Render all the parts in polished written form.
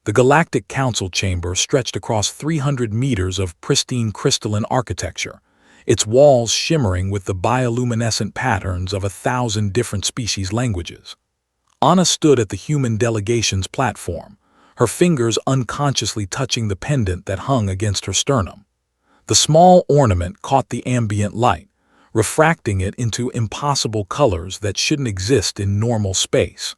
The Galactic Council chamber stretched across 300 meters of pristine crystalline architecture, its walls shimmering with the bioluminescent patterns of 1,000 different species languages. Anna stood at the human delegation's platform, her fingers unconsciously touching the pendant that hung against her sternum. The small ornament caught the ambient light, refracting it into impossible colors that shouldn't exist in normal space.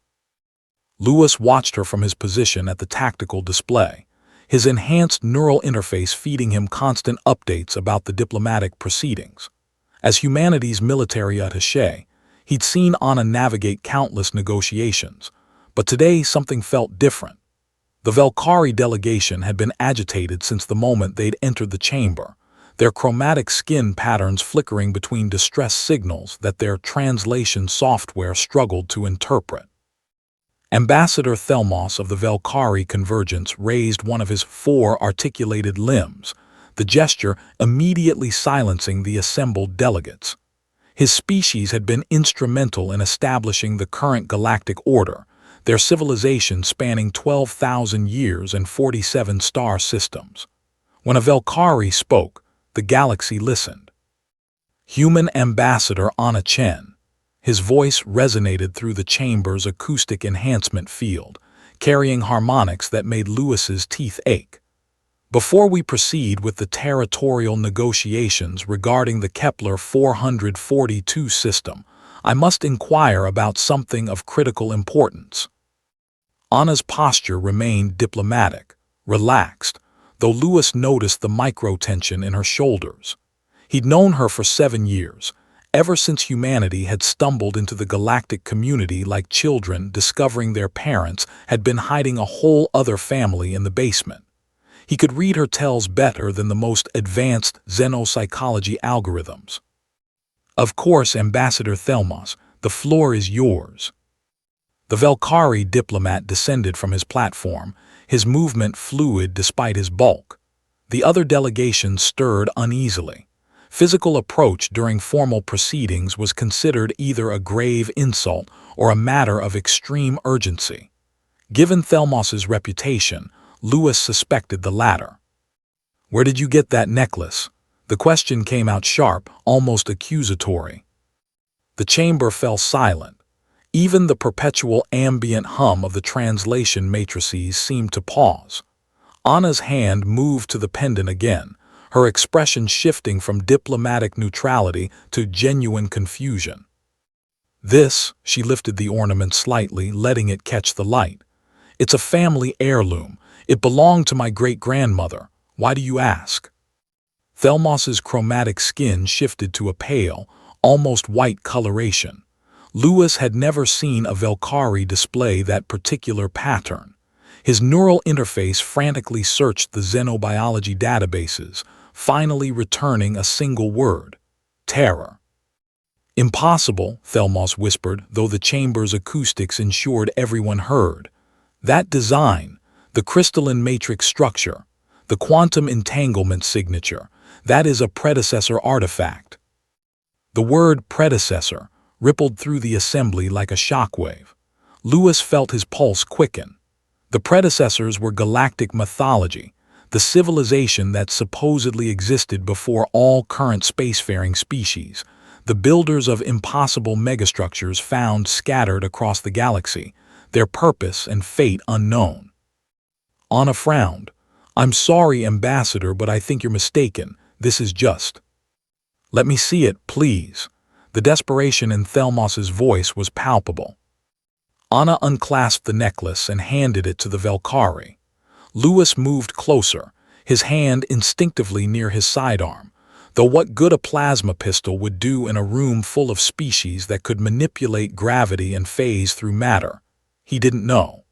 Lewis watched her from his position at the tactical display, his enhanced neural interface feeding him constant updates about the diplomatic proceedings. As humanity's military attaché, he'd seen Anna navigate countless negotiations, but today something felt different. The Velkhari delegation had been agitated since the moment they'd entered the chamber, their chromatic skin patterns flickering between distress signals that their translation software struggled to interpret. Ambassador Thelmos of the Velkhari Convergence raised one of his 4 articulated limbs, the gesture immediately silencing the assembled delegates. His species had been instrumental in establishing the current galactic order, their civilization spanning 12,000 years and 47 star systems. When a Velkhari spoke, the galaxy listened. Human Ambassador Anna Chen. His voice resonated through the chamber's acoustic enhancement field, carrying harmonics that made Lewis's teeth ache. Before we proceed with the territorial negotiations regarding the Kepler 442 system, I must inquire about something of critical importance. Anna's posture remained diplomatic, relaxed, though Lewis noticed the micro-tension in her shoulders. He'd known her for 7 years, ever since humanity had stumbled into the galactic community like children discovering their parents had been hiding a whole other family in the basement. He could read her tells better than the most advanced xenopsychology algorithms. Of course, Ambassador Thelmos, the floor is yours. The Velkhari diplomat descended from his platform, his movement fluid despite his bulk. The other delegation stirred uneasily. Physical approach during formal proceedings was considered either a grave insult or a matter of extreme urgency. Given Thelmos's reputation, Lewis suspected the latter. "Where did you get that necklace?" The question came out sharp, almost accusatory. The chamber fell silent. Even the perpetual ambient hum of the translation matrices seemed to pause. Anna's hand moved to the pendant again, her expression shifting from diplomatic neutrality to genuine confusion. "This," she lifted the ornament slightly, letting it catch the light. "It's a family heirloom. It belonged to my great-grandmother. Why do you ask?" Thelmos's chromatic skin shifted to a pale, almost white coloration. Lewis had never seen a Velkhari display that particular pattern. His neural interface frantically searched the xenobiology databases, finally returning a single word: terror. "Impossible," Thelmos whispered, though the chamber's acoustics ensured everyone heard. "That design, the crystalline matrix structure, the quantum entanglement signature, that is a predecessor artifact." The word predecessor rippled through the assembly like a shockwave. Lewis felt his pulse quicken. The predecessors were galactic mythology, the civilization that supposedly existed before all current spacefaring species, the builders of impossible megastructures found scattered across the galaxy, their purpose and fate unknown. Anna frowned. "I'm sorry, Ambassador, but I think you're mistaken. This is just—" "Let me see it, please." The desperation in Thelmos's voice was palpable. Anna unclasped the necklace and handed it to the Velkhari. Lewis moved closer, his hand instinctively near his sidearm, though what good a plasma pistol would do in a room full of species that could manipulate gravity and phase through matter, he didn't know.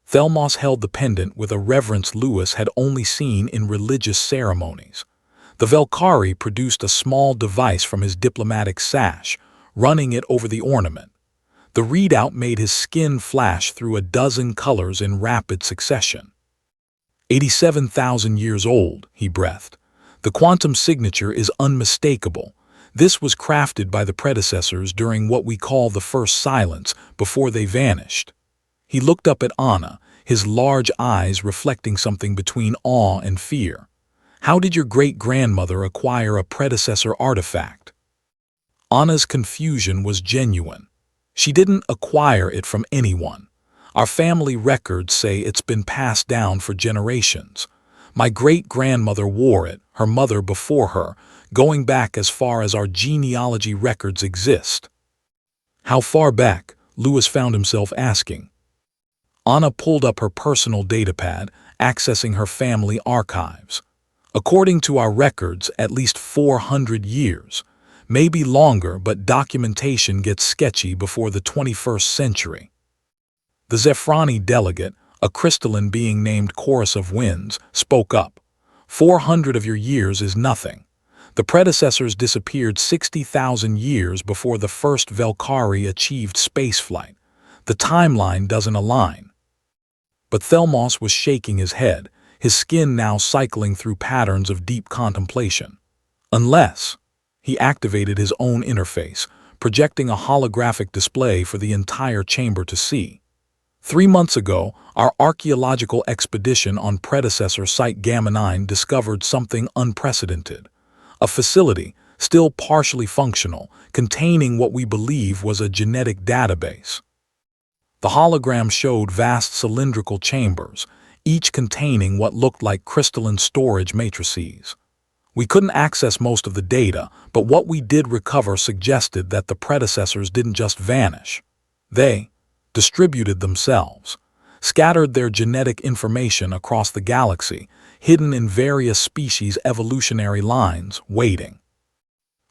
Thelmos held the pendant with a reverence Lewis had only seen in religious ceremonies. The Velkhari produced a small device from his diplomatic sash, running it over the ornament. The readout made his skin flash through a dozen colors in rapid succession. 87,000 years old, he breathed. The quantum signature is unmistakable. This was crafted by the predecessors during what we call the first silence, before they vanished. He looked up at Anna, his large eyes reflecting something between awe and fear. How did your great-grandmother acquire a predecessor artifact? Anna's confusion was genuine. She didn't acquire it from anyone. Our family records say it's been passed down for generations. My great-grandmother wore it, her mother before her, going back as far as our genealogy records exist. How far back? Louis found himself asking. Anna pulled up her personal datapad, accessing her family archives. According to our records, at least 400 years. Maybe longer, but documentation gets sketchy before the 21st century. The Zephrani delegate, a crystalline being named Chorus of Winds, spoke up. 400 of your years is nothing. The predecessors disappeared 60,000 years before the first Velkari achieved spaceflight. The timeline doesn't align. But Thelmos was shaking his head, his skin now cycling through patterns of deep contemplation. Unless he activated his own interface, projecting a holographic display for the entire chamber to see. 3 months ago, our archaeological expedition on predecessor Site Gamma 9 discovered something unprecedented. A facility, still partially functional, containing what we believe was a genetic database. The hologram showed vast cylindrical chambers, each containing what looked like crystalline storage matrices. We couldn't access most of the data, but what we did recover suggested that the predecessors didn't just vanish. They distributed themselves, scattered their genetic information across the galaxy, hidden in various species' evolutionary lines, waiting.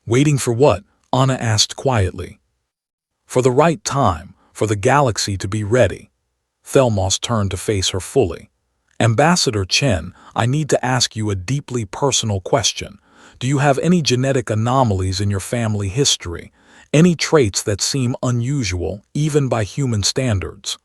Waiting for what? Anna asked quietly. For the right time, for the galaxy to be ready. Thelmos turned to face her fully. Ambassador Chen, I need to ask you a deeply personal question. Do you have any genetic anomalies in your family history? Any traits that seem unusual, even by human standards?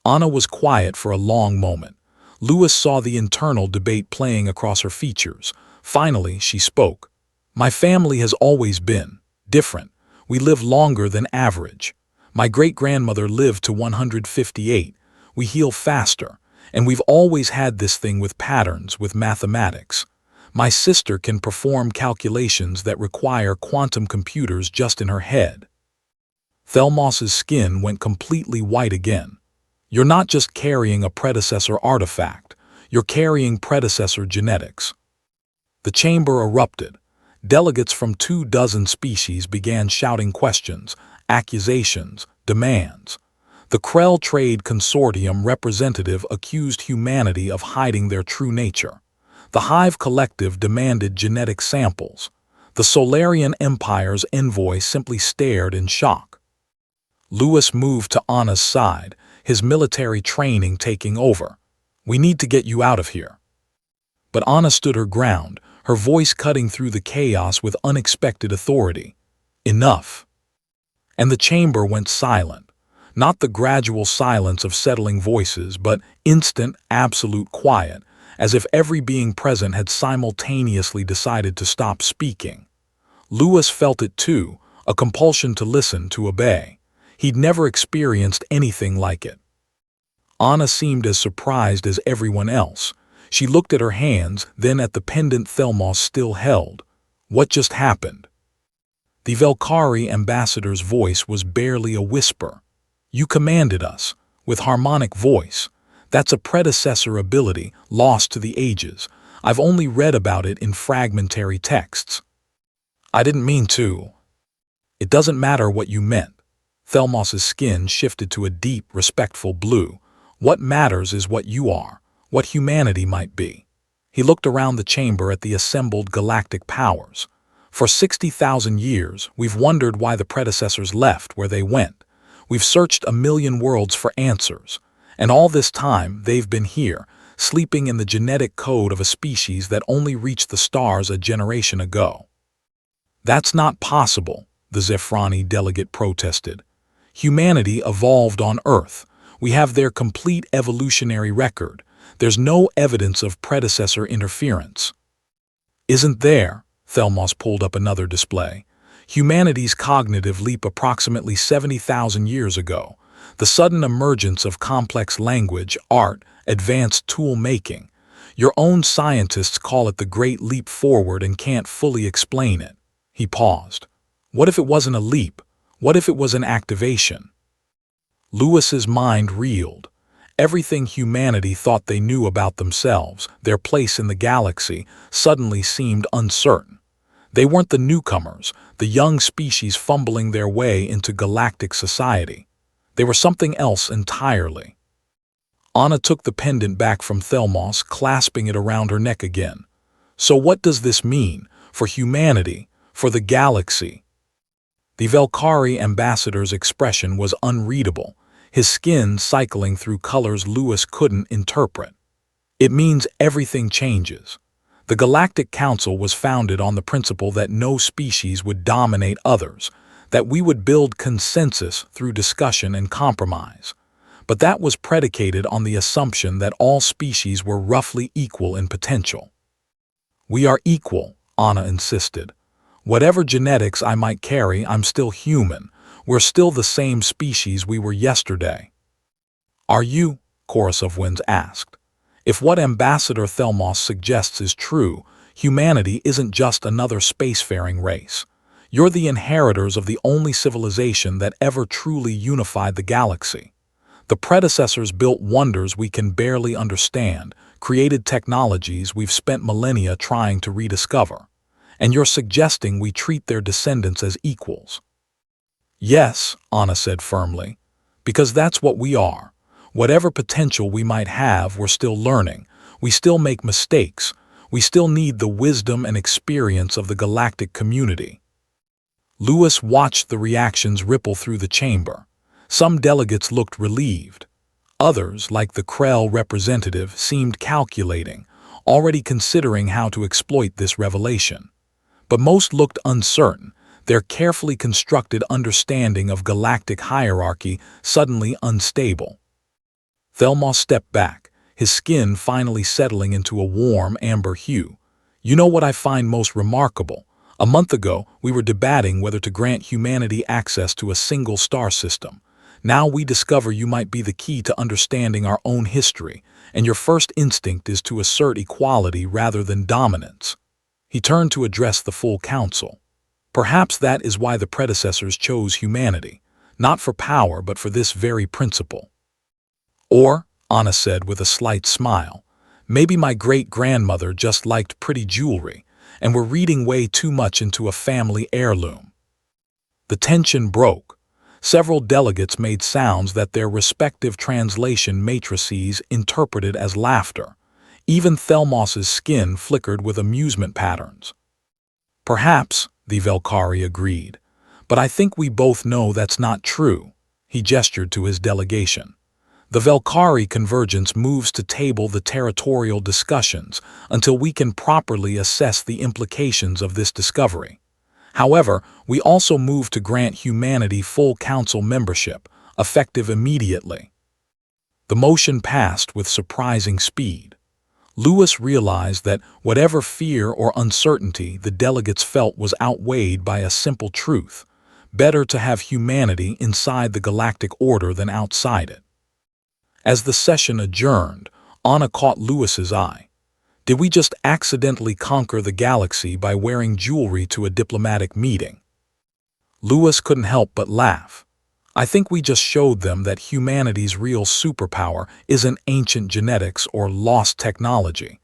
Anna was quiet for a long moment. Louis saw the internal debate playing across her features. Finally, she spoke. My family has always been different. We live longer than average. My great-grandmother lived to 158. We heal faster. And we've always had this thing with patterns, with mathematics. My sister can perform calculations that require quantum computers just in her head. Thelmos's skin went completely white again. You're not just carrying a predecessor artifact. You're carrying predecessor genetics. The chamber erupted. Delegates from 24 species began shouting questions, accusations, demands. The Krell Trade Consortium representative accused humanity of hiding their true nature. The Hive Collective demanded genetic samples. The Solarian Empire's envoy simply stared in shock. Louis moved to Anna's side, his military training taking over. We need to get you out of here. But Anna stood her ground, her voice cutting through the chaos with unexpected authority. Enough. And the chamber went silent. Not the gradual silence of settling voices, but instant, absolute quiet, as if every being present had simultaneously decided to stop speaking. Louis felt it too, a compulsion to listen, to obey. He'd never experienced anything like it. Anna seemed as surprised as everyone else. She looked at her hands, then at the pendant Thelmos still held. What just happened? The Velkari ambassador's voice was barely a whisper. You commanded us, with harmonic voice. That's a predecessor ability, lost to the ages. I've only read about it in fragmentary texts. I didn't mean to. It doesn't matter what you meant. Thelmos's skin shifted to a deep, respectful blue. What matters is what you are, what humanity might be. He looked around the chamber at the assembled galactic powers. For 60,000 years, we've wondered why the predecessors left where they went. We've searched 1,000,000 worlds for answers, and all this time they've been here, sleeping in the genetic code of a species that only reached the stars a generation ago. That's not possible, the Zephrani delegate protested. Humanity evolved on Earth. We have their complete evolutionary record. There's no evidence of predecessor interference. Isn't there? Thelmos pulled up another display. Humanity's cognitive leap approximately 70,000 years ago. The sudden emergence of complex language, art, advanced tool-making. Your own scientists call it the Great Leap Forward and can't fully explain it. He paused. What if it wasn't a leap? What if it was an activation? Lewis's mind reeled. Everything humanity thought they knew about themselves, their place in the galaxy, suddenly seemed uncertain. They weren't the newcomers, the young species fumbling their way into galactic society. They were something else entirely. Anna took the pendant back from Thelmos, clasping it around her neck again. So what does this mean for humanity, for the galaxy? The Velkari ambassador's expression was unreadable, his skin cycling through colors Lewis couldn't interpret. It means everything changes. The Galactic Council was founded on the principle that no species would dominate others, that we would build consensus through discussion and compromise. But that was predicated on the assumption that all species were roughly equal in potential. We are equal, Anna insisted. Whatever genetics I might carry, I'm still human. We're still the same species we were yesterday. Are you? Chorus of Winds asked. If what Ambassador Thelmos suggests is true, humanity isn't just another spacefaring race. You're the inheritors of the only civilization that ever truly unified the galaxy. The predecessors built wonders we can barely understand, created technologies we've spent millennia trying to rediscover. And you're suggesting we treat their descendants as equals. Yes, Anna said firmly, because that's what we are. Whatever potential we might have, we're still learning. We still make mistakes. We still need the wisdom and experience of the galactic community. Lewis watched the reactions ripple through the chamber. Some delegates looked relieved. Others, like the Krell representative, seemed calculating, already considering how to exploit this revelation. But most looked uncertain, their carefully constructed understanding of galactic hierarchy suddenly unstable. Thelmos stepped back, his skin finally settling into a warm amber hue. You know what I find most remarkable? A month ago, we were debating whether to grant humanity access to a single star system. Now we discover you might be the key to understanding our own history, and your first instinct is to assert equality rather than dominance. He turned to address the full council. Perhaps that is why the predecessors chose humanity, not for power but for this very principle. Or, Anna said with a slight smile, maybe my great-grandmother just liked pretty jewelry, and we're reading way too much into a family heirloom. The tension broke. Several delegates made sounds that their respective translation matrices interpreted as laughter. Even Thelmos's skin flickered with amusement patterns. Perhaps, the Velkari agreed, but I think we both know that's not true. He gestured to his delegation. The Velkari convergence moves to table the territorial discussions until we can properly assess the implications of this discovery. However, we also move to grant humanity full council membership, effective immediately. The motion passed with surprising speed. Lewis realized that whatever fear or uncertainty the delegates felt was outweighed by a simple truth: better to have humanity inside the galactic order than outside it. As the session adjourned, Anna caught Lewis's eye. Did we just accidentally conquer the galaxy by wearing jewelry to a diplomatic meeting? Lewis couldn't help but laugh. I think we just showed them that humanity's real superpower isn't ancient genetics or lost technology.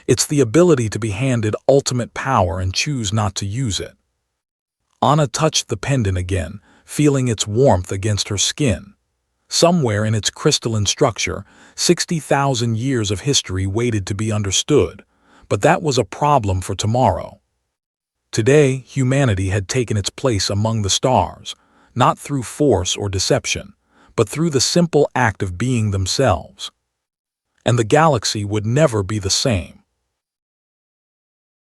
It's the ability to be handed ultimate power and choose not to use it. Anna touched the pendant again, feeling its warmth against her skin. Somewhere in its crystalline structure, 60,000 years of history waited to be understood, but that was a problem for tomorrow. Today, humanity had taken its place among the stars, not through force or deception, but through the simple act of being themselves. And the galaxy would never be the same.